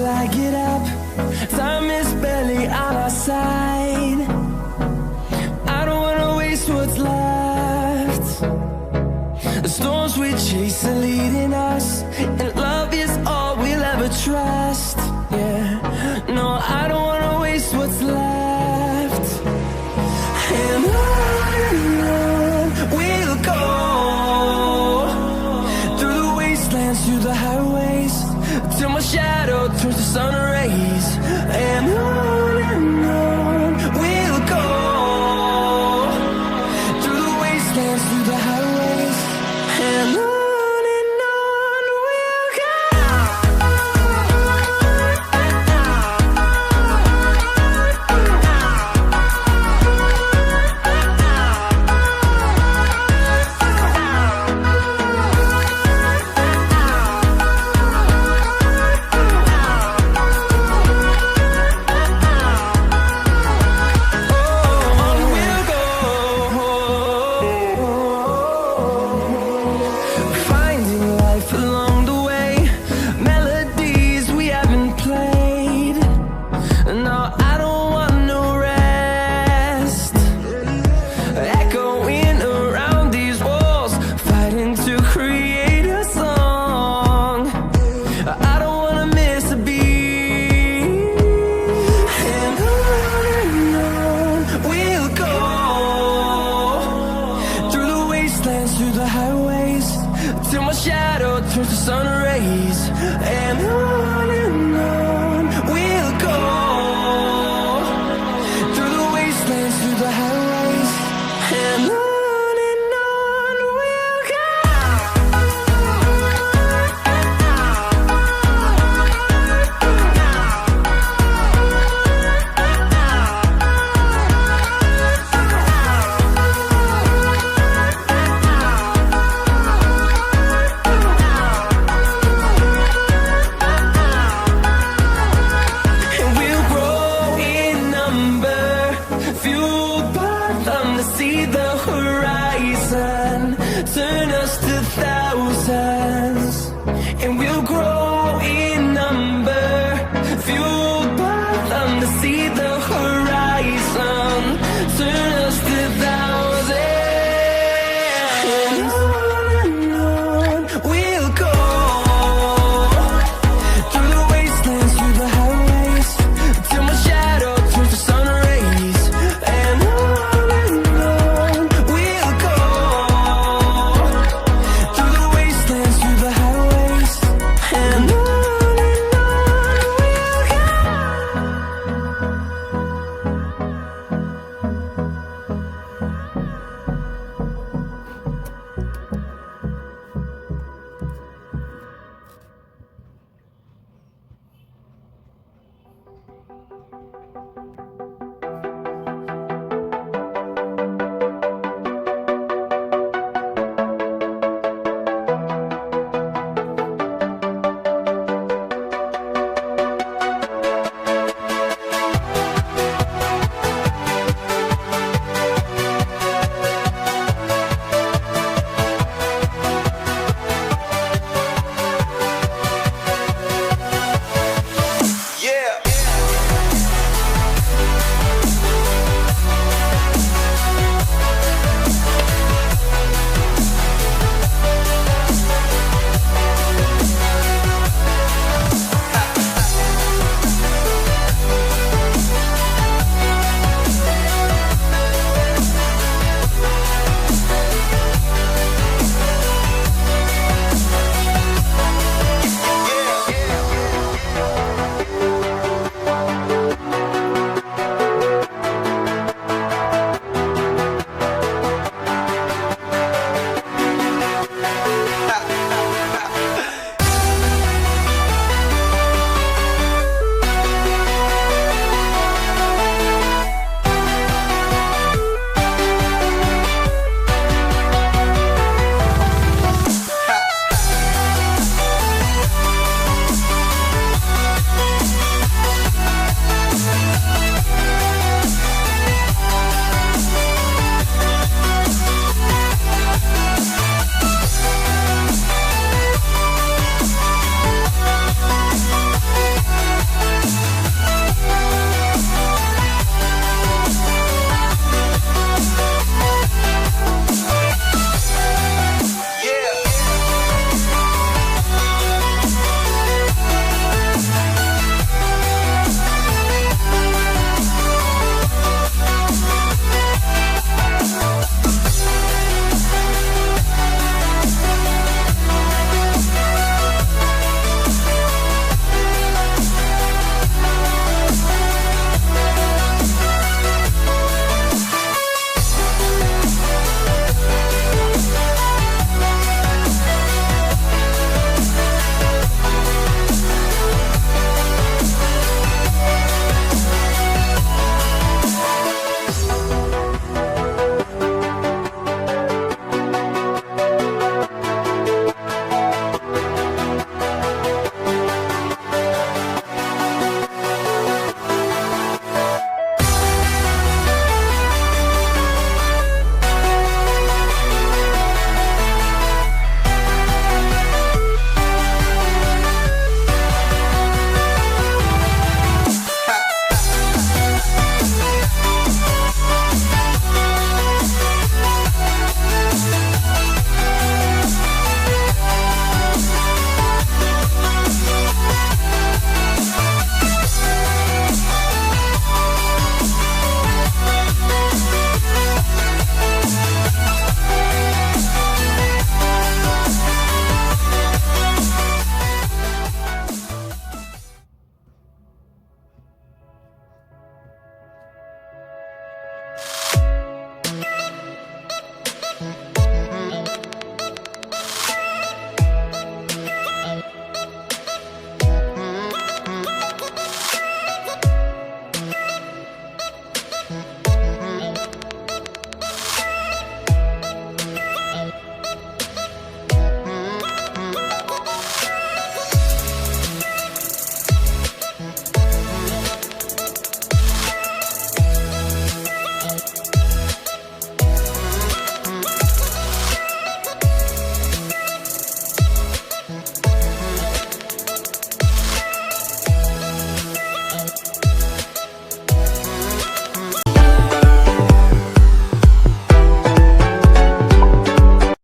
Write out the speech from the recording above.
I get up. Time is barely on our side. I don't wanna waste what's left. The storms we chase are leading us, and love is all we'll ever trust. Yeah, no, I don't wanna waste what's left. And on we'll go, through the wastelands, through the highways, till my shadow turns to sun rays. And on we'll go, through the wastelands, through the highways, and on we'll go. Through the highways, till my shadow turns to sun rays. And on we'll go, through the wastelands, through the highways, and on we'll go. See the horizon, turn us to thousands, and we'll grow in number, fueled by them. To see the horizon, turn us to thousands, and on we'll go, through the wastelands, through the highways, till my shadow turns to sun rays. And